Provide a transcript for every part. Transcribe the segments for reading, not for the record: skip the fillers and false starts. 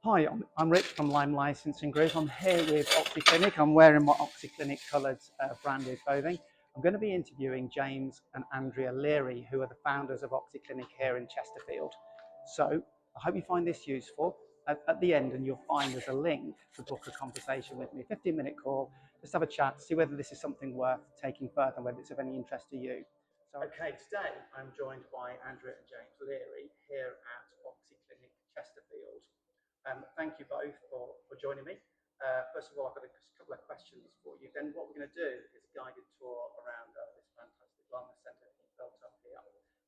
Hi, I'm Rich from Lime Licensing Group. I'm here with Oxyclinic. I'm wearing my Oxyclinic coloured branded clothing. I'm going to be interviewing James and Andrea Leary, who are the founders of Oxyclinic here in Chesterfield. So I hope you find this useful. At the end, and you'll find there's a link to book a conversation with me, 15-minute call, just have a chat, see whether this is something worth taking further, whether it's of any interest to you. So, okay, today I'm joined by Andrea and James Leary here at Oxyclinic Chesterfield. Thank you both for joining me. First of all, I've got a couple of questions for you. Then what we're going to do is a guided tour around this fantastic wellness centre you've built up here.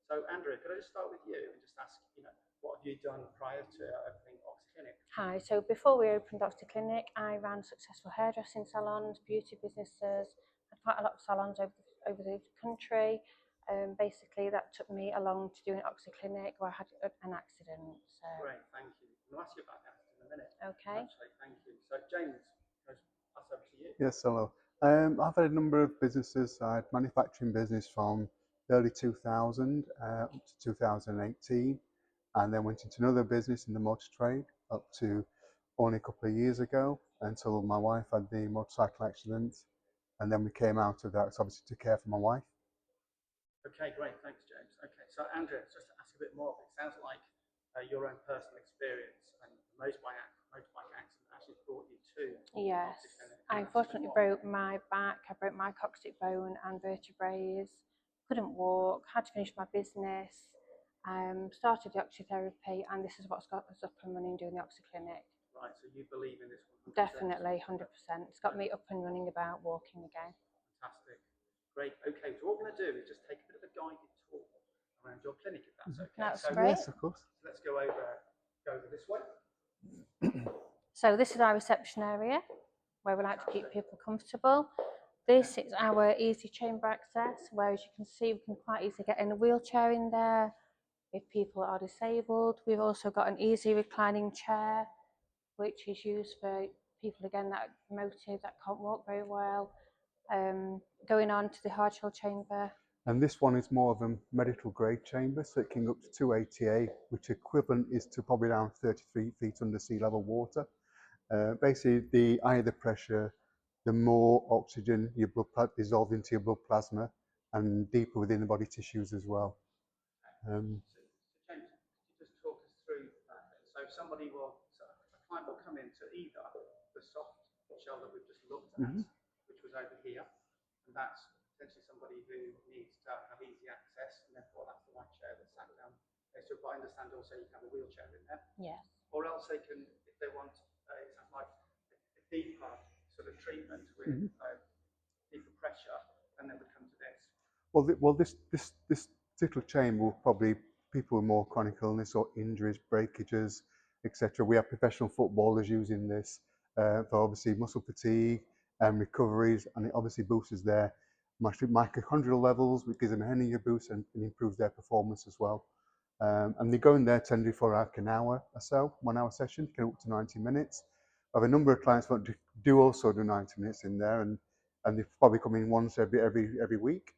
So, Andrea, could I just start with you and just ask, what have you done prior to opening Oxyclinic? Hi, so before we opened Oxyclinic, I ran successful hairdressing salons, beauty businesses, had quite a lot of salons over the country. Basically, that took me along to doing Oxyclinic where I had an accident. So. Great, thank you. I'll ask you about that in a minute. Okay. Actually, thank you. So, James, I'll pass over to you. Yes, hello. I've had a number of businesses. I had manufacturing business from early 2000 up to 2018, and then went into another business in the motor trade up to only a couple of years ago until my wife had the motorcycle accident, and then we came out of that, so obviously to care for my wife. Okay, great. Thanks, James. Okay, so Andrea, just to ask a bit more, it sounds like your own personal experience and the motorbike accident actually brought you to. Yes, I unfortunately broke my back. I broke my coccyx bone and vertebrae. Couldn't walk. Had to finish my business. Started the oxytherapy, and this is what's got us up and running doing the Oxyclinic. Right, so you believe in this 100%? Definitely, 100%. It's got me up and running about walking again. Fantastic. Great. Okay, so what we're going to do is just take a bit of a guided tour around your clinic, if that's okay. That's so, great. Yes, of course. So let's go over this way. So this is our reception area where we like to keep people comfortable. This is our easy chamber access, where as you can see we can quite easily get in a wheelchair in there if people are disabled. We've also got an easy reclining chair which is used for people again that are motive, that can't walk very well. Going on to the hard shell chamber. And this one is more of a medical grade chamber, so it can go up to 2 ATA, which equivalent is to probably around 33 feet under sea level water. Basically, the higher the pressure, the more oxygen your blood dissolved into your blood plasma and deeper within the body tissues as well. So James, could you just talk us through that? So a client will come into either the soft shell that we've just looked at, which was over here, and that's potentially somebody who needs to have easy access, and therefore that's the right chair that's sat down. So, but I understand also you can have a wheelchair in there. Yes. Or else they can, if they want, it sounds like a deeper sort of treatment with deeper pressure, and then would come to this. Well, this particular chamber will probably people with more chronic illness or injuries, breakages, etc. We have professional footballers using this for obviously muscle fatigue and recoveries, and it obviously boosts their mitochondrial levels, which gives them an energy boost and improves their performance as well. And they go in there tending for like an hour or so, 1 hour session, can up to 90 minutes. I have a number of clients that do also do 90 minutes in there, and they probably come in once every week.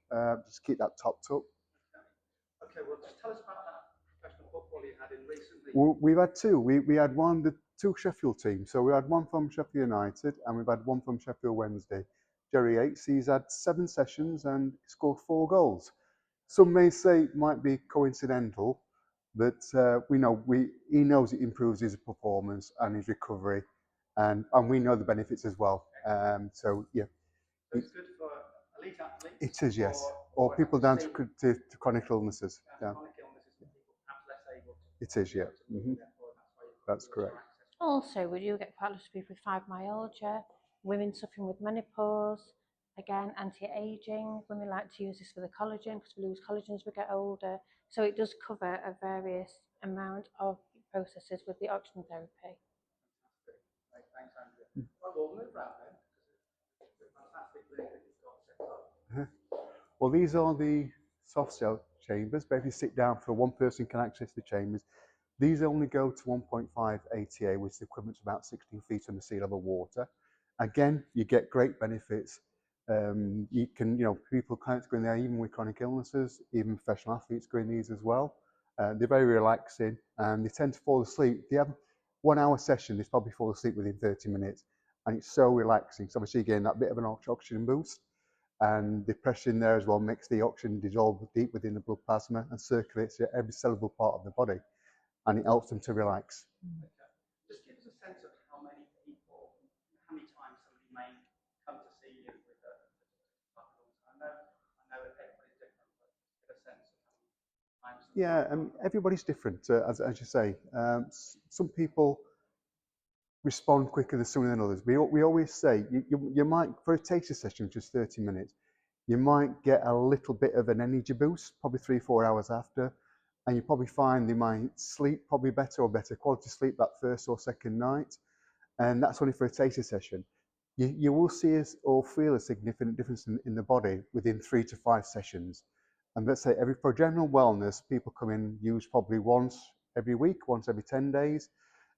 Just keep that topped up. Okay, well, just tell us about that professional football you had in recently. Well, we've had two. We had the two Sheffield teams. So we had one from Sheffield United and we've had one from Sheffield Wednesday. Jerry Yates, he's had 7 sessions and scored 4 goals. Some may say it might be coincidental, but he knows it improves his performance and his recovery, and we know the benefits as well. So yeah. So it's good for elite athletes. It is, yes. Or people down to chronic illnesses. Yeah. Chronic illnesses, people perhaps less able to. It is, yeah. That's correct. Also, we do get quite a lot of people with fibromyalgia, women suffering with menopause, again, anti-aging. Women like to use this for the collagen because we lose collagen as we get older. So it does cover a various amount of processes with the oxygen therapy. Thanks, Andrea. Well, we'll move around then, because it's a fantastic link that you've got set up. Well, these are the soft shell chambers, but if you sit down for one person can access the chambers. These only go to 1.5 ATA, which is equivalent to about 16 feet under sea level water. Again, you get great benefits. You can, clients go in there even with chronic illnesses, even professional athletes go in these as well. They're very relaxing and they tend to fall asleep. 1 hour session, they probably fall asleep within 30 minutes. And it's so relaxing. So obviously, again, that bit of an oxygen boost. And the pressure in there as well makes the oxygen dissolve deep within the blood plasma and circulates to every cellular part of the body. And it helps them to relax. Okay. Just give us a sense of how many people, how many times somebody may come to see you with a I know everybody's different, but get a sense of how many times. Yeah, everybody's different, as you say. Some people respond quicker sooner than others. We always say you might, for a taster session, which is 30 minutes, you might get a little bit of an energy boost, probably 3-4 hours after, and you probably find they might sleep probably better or better quality sleep that first or second night, and that's only for a taster session. You will see or feel a significant difference in the body within 3 to 5 sessions. And let's say for general wellness, people come in use probably once every week, once every 10 days.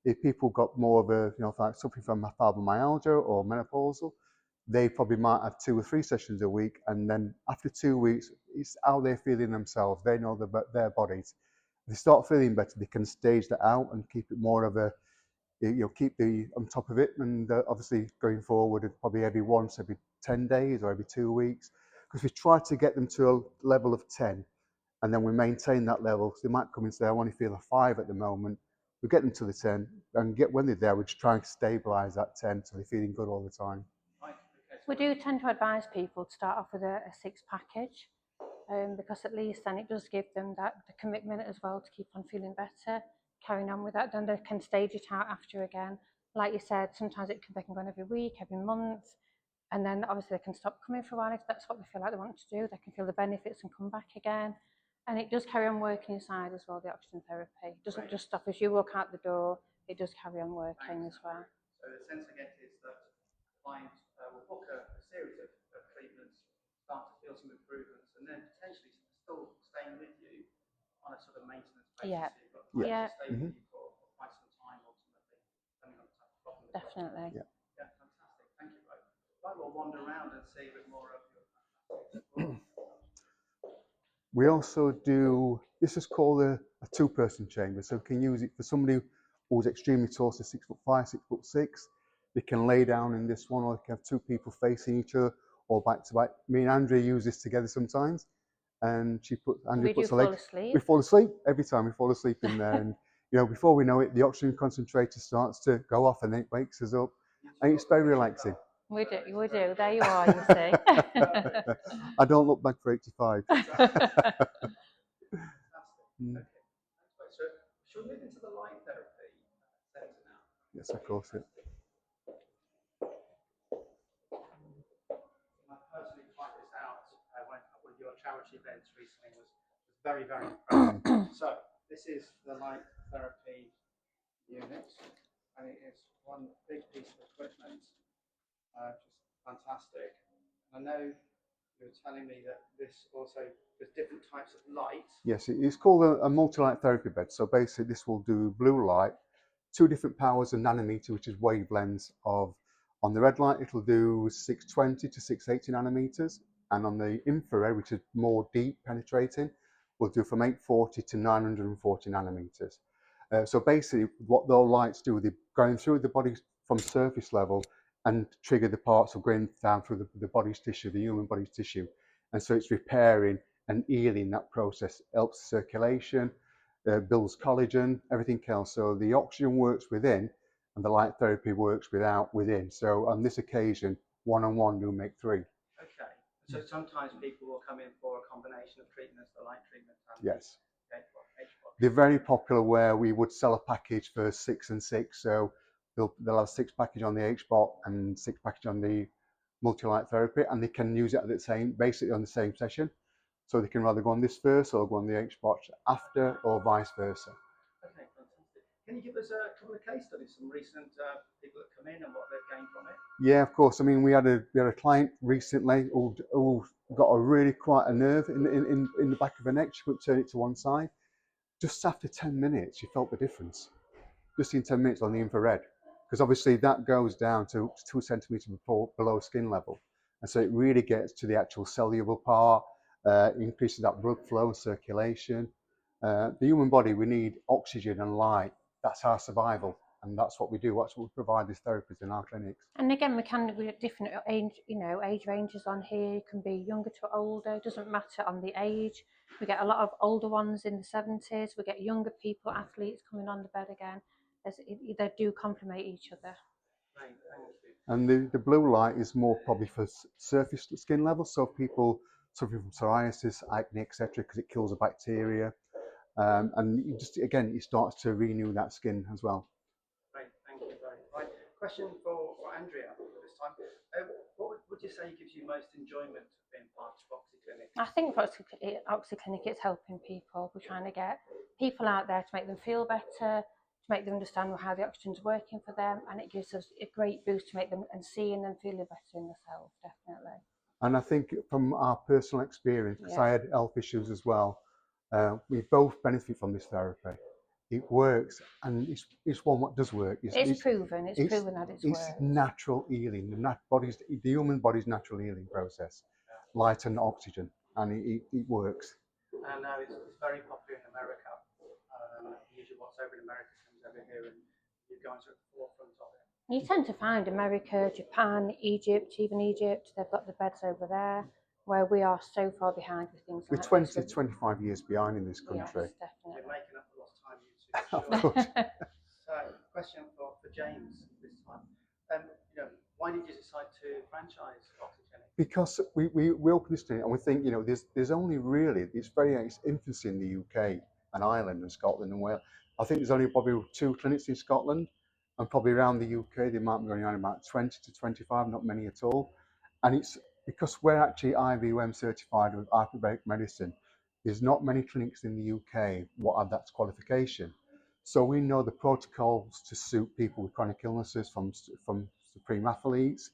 If people got more of a, like something from fibromyalgia or menopausal, they probably might have 2 or 3 sessions a week. And then after 2 weeks, it's how they're feeling themselves. They know their bodies. If they start feeling better, they can stage that out and keep it more of a, keep on top of it. And obviously going forward, probably every 10 days or every 2 weeks, because we try to get them to a level of 10, and then we maintain that level. So they might come and say, I only feel a 5 at the moment. We get them to the 10, and when they're there, we just try and stabilize that 10 so they're feeling good all the time. Right. Okay. We do tend to advise people to start off with a 6 package, because at least then it does give them the commitment as well to keep on feeling better, carrying on with that. Then they can stage it out after again. Like you said, sometimes they can go on every week, every month, and then obviously they can stop coming for a while if that's what they feel like they want to do. They can feel the benefits and come back again. And it does carry on working inside as well, the oxygen therapy. It doesn't just stop as you walk out the door, it does carry on working as well. So the sense I get is that clients will book a series of treatments, start to feel some improvements, and then potentially still staying with you on a sort of maintenance basis. Yeah. So you've got Yeah. to stay with you for quite some time ultimately, depending on the type of problem. Definitely. Yeah. Yeah, fantastic. Thank you both. Right, we'll wander around and see a bit more of your fantastic. We also do, this is called a 2-person chamber. So we can use it for somebody who's extremely tall, so 6'5", 6'6". They can lay down in this one, or they can have 2 people facing each other, or back to back. Me and Andrea use this together sometimes. And Andrea puts a leg. Asleep. We fall asleep every time. We fall asleep in there, and before we know it, the oxygen concentrator starts to go off, and it wakes us up, and it's very relaxing. We do. There you are, you see. I don't look back for 85. Fantastic. Okay. So should we move into the light therapy centre now? Yes, of course. Yeah. I personally tried this out when one of your charity events recently was very, very impressive. So this is the light therapy unit, and it is one big piece of equipment, just fantastic. And I know you were telling me that this also, there's different types of light. Yes, it's called a multi-light therapy bed. So basically this will do blue light, 2 different powers, a nanometer, which is wavelengths of, on the red light, it'll do 620 to 680 nanometers. And on the infrared, which is more deep penetrating, will do from 840 to 940 nanometers. So basically what those lights do, they're going through the body from surface level and trigger the parts of going down through the body's tissue, the human body's tissue. And so it's repairing and healing that process, helps circulation, builds collagen, everything else. So the oxygen works within and the light therapy works within. So on this occasion, 1-on-1 do make 3. Okay. So sometimes people will come in for a combination of treatments, the light treatments and yes. the H-box. They're very popular where we would sell a package for 6 and 6. So they'll have 6 package on the H-bot and 6 package on the multi-light therapy, and they can use it at basically on the same session. So they can rather go on this first or go on the H-bot after, or vice versa. Okay, fantastic. Can you give us a couple of case studies, some recent people that come in and what they've gained from it? Yeah, of course. I mean, we had a client recently who got quite a nerve in the back of her neck. She couldn't turn it to one side. Just after 10 minutes, she felt the difference. Just in 10 minutes on the infrared, because obviously that goes down to 2 centimeters below skin level, and so it really gets to the actual cellular part, increases that blood flow and circulation. The human body, we need oxygen and light. That's our survival. and that's what we do. That's what we provide these therapies in our clinics. And again, we have different age, age ranges on here. It can be younger to older. It doesn't matter on the age. We get a lot of older ones in the 70s. We get younger people, athletes coming on the bed again. They do complement each other. Great, thank you. And the blue light is more probably for surface skin level. So if people suffering from psoriasis, acne, etc., because it kills the bacteria. And you just, again, it starts to renew that skin as well. Great, thank you very much. Right. Question for Andrea this time. What would you say gives you most enjoyment of being part of Oxyclinic? I think for Oxyclinic, it's helping people. We're trying to get people out there to make them feel better, to make them understand how the oxygen's working for them, and it gives us a great boost to make them and seeing them feeling better in themselves, definitely. And I think from our personal experience, because I had health issues as well, we both benefit from this therapy. It works, and it's one what does work. It's proven. It's proven that it's works. Natural healing. The human body's natural healing process, light and oxygen, and it works. I know it's very popular in America. Usually, what's over in America comes over here, and you're going to the forefront of it. You tend to find America, Japan, Egypt, even Egypt, they've got the beds over there, where we are so far behind with things like We're this. 25 years behind in this country. Yes, definitely. We're making up for lost time, you two, for sure. So, question for James this time. Why did you decide to franchise Oxyclinic? Because we opened this clinic and we think, there's only really, it's infancy in the UK and Ireland and Scotland and Wales. I think there's only probably 2 clinics in Scotland, and probably around the UK, they might be going on about 20 to 25, not many at all. And it's because we're actually IVUM certified with hyperbaric medicine. There's not many clinics in the UK what have that qualification. So we know the protocols to suit people with chronic illnesses, from supreme athletes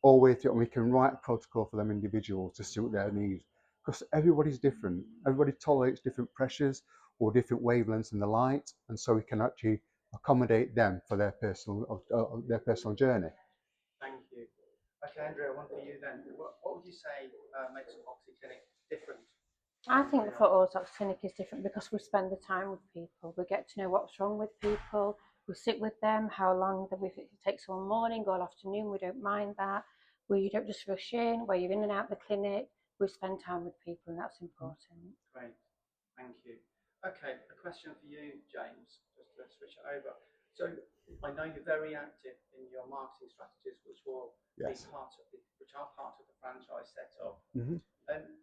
all the way through, and we can write a protocol for them individuals to suit their needs. Because everybody's different. Everybody tolerates different pressures or different wavelengths in the light, and so we can actually accommodate them for their personal journey. Thank you. Okay, Andrea, one for you then. What would you say makes Oxyclinic different? I think for us, Oxyclinic is different because we spend the time with people. We get to know what's wrong with people. We sit with them, how long, if it takes one morning or afternoon, we don't mind that. You don't just rush in, where you're in and out of the clinic. We spend time with people, and that's important. Great, thank you. Okay, a question for you, James, just to switch it over. So I know you're very active in your marketing strategies, which will Yes. be which are part of the franchise setup. Mm-hmm.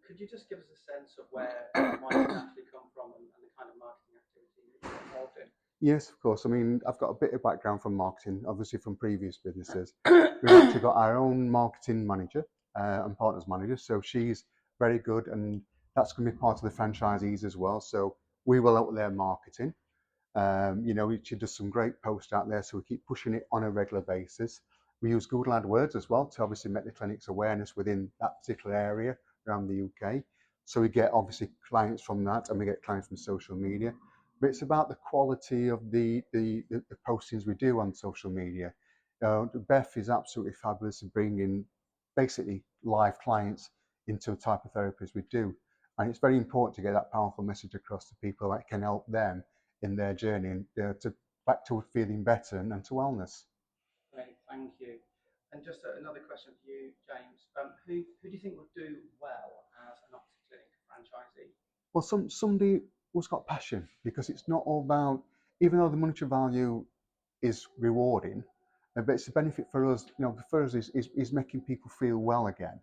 Could you just give us a sense of where the money actually come from and the kind of marketing activity you're involved in? Yes, of course. I mean, I've got a bit of background from marketing, obviously from previous businesses. We've actually got our own marketing manager and partners manager, so she's very good, and that's going to be part of the franchisees as well. So we will help their marketing. She does some great posts out there, so we keep pushing it on a regular basis. We use Google AdWords as well to obviously make the clinic's awareness within that particular area around the UK. So we get obviously clients from that, and we get clients from social media. But it's about the quality of the postings we do on social media. Beth is absolutely fabulous in bringing basically live clients into the type of therapies we do. And it's very important to get that powerful message across to people that can help them in their journey and back to feeling better and to wellness. Great, thank you. And just another question for you, James. Who do you think would do well as an Oxyclinic franchisee? Well, somebody who's got passion, because it's not all about, even though the monetary value is rewarding, but it's a benefit for us. For us is making people feel well again,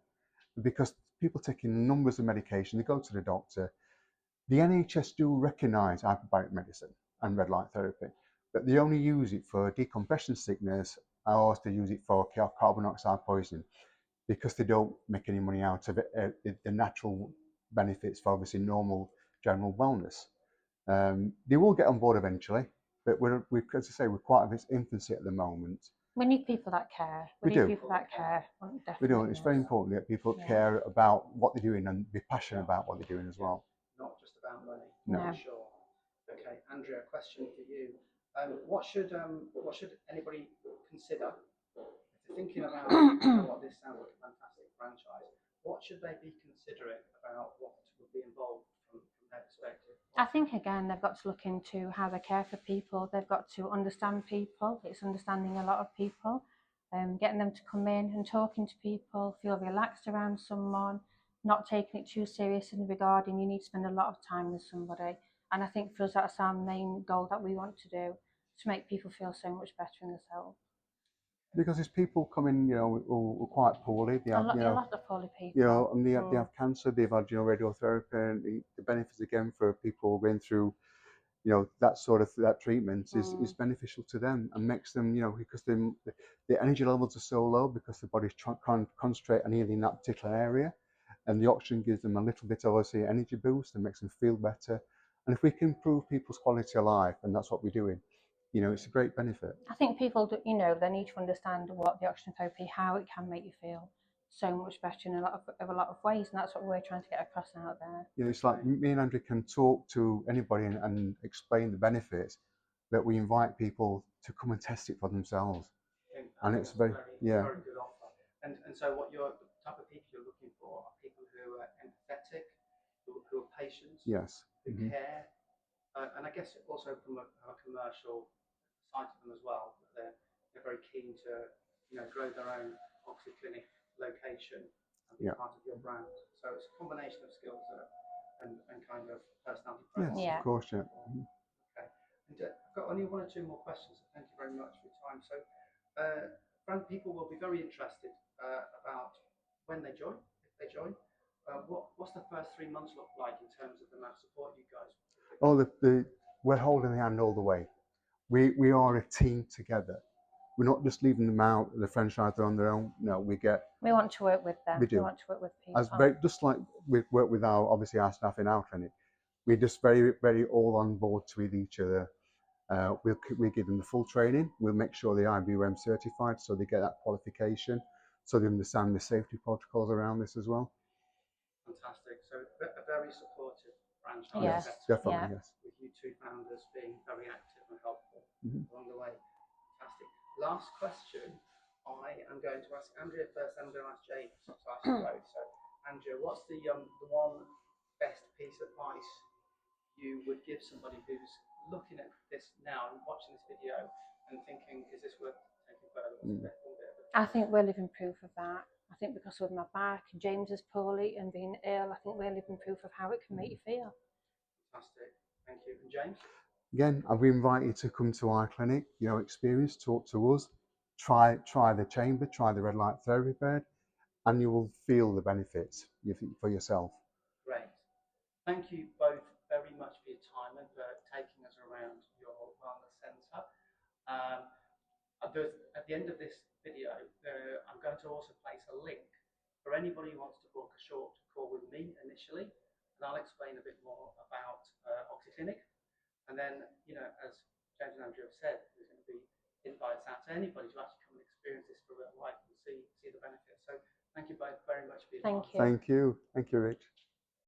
because people taking numbers of medication, they go to the doctor. The NHS do recognise hyperbaric medicine and red light therapy, but they only use it for decompression sickness, or they use it for carbon monoxide poisoning, because they don't make any money out of it, the natural benefits for obviously normal general wellness. They will get on board eventually, but as I say, we're quite in its infancy at the moment. We need people that care. We need people that care. Definitely. We do. It's very important that people care about what they're doing and be passionate about what they're doing as well. Not just about money. No. For sure. Okay, Andrea, a question for you. What should anybody consider if they're thinking about what this sounds like a fantastic franchise? What should they be considering about what would be involved from their perspective? I think again they've got to look into how they care for people. They've got to understand people. It's understanding a lot of people, getting them to come in and talking to people, feel relaxed around someone, not taking it too serious and regarding you need to spend a lot of time with somebody. And I think for us that's our main goal that we want to do, to make people feel so much better in themselves. Because there's people coming, who are quite poorly. They have, A lot of poorly people. And they have cancer. They've had, radiotherapy, and the benefits again for people going through, that treatment is beneficial to them and makes them, because the energy levels are so low because the body's can't concentrate on healing that particular area, and the oxygen gives them a little bit of, obviously, energy boost and makes them feel better. And if we can improve people's quality of life, and that's what we're doing, it's a great benefit. I think people, they need to understand what the oxygen therapy, how it can make you feel so much better in a lot of ways, and that's what we're trying to get across out there. It's like me and Andrew can talk to anybody and explain the benefits, but we invite people to come and test it for themselves. And it's very good offer. And so what the type of people you're looking for are people who are empathetic, who are patient, yes, who care, and I guess also from a commercial side to them as well. They're very keen to grow their own Oxyclinic location and be part of your brand. So it's a combination of skills and kind of personality traits. Yes, of course, yeah. Okay. And I've got only one or two more questions. Thank you very much for your time. So, people will be very interested about when they join, if they join. What's the first 3 months look like in terms of the amount of support you guys? Oh, we're holding the hand all the way. We are a team together. We're not just leaving them out, the franchise on their own. No, we want to work with them. We do. We want to work with people. Just like we work with our staff in our clinic, we're just very, very all on board with each other. We give them the full training. We'll make sure they're IBUM certified, so they get that qualification, so they understand the safety protocols around this as well. Fantastic. So a very supportive franchise. Yes, definitely. Yes. With you two founders being very active and helpful along the way. Fantastic. Last question. I am going to ask Andrea first, and I'm going to ask James. So I ask you both. So, Andrea, what's the one best piece of advice you would give somebody who's looking at this now and watching this video and thinking, is this worth taking further? I think we're living proof of that. I think because of my back, James is poorly and being ill, I think we're living proof of how it can make you feel. Fantastic. Thank you. And James? Again, we invite you to come to our clinic, experience, talk to us, try the chamber, try the red light therapy bed, and you will feel the benefits for yourself. Great. Thank you both very much for your time and for taking us around your wellness centre. At the end of this video, I'm going to also place a link for anybody who wants to book a short call with me initially, and I'll explain a bit more about Oxyclinic. And then, as James and Andrew have said, there's going to be invites out to anybody to actually come and experience this for real life and see the benefits. So thank you both very much for your time. Thank you. Thank you, Rich.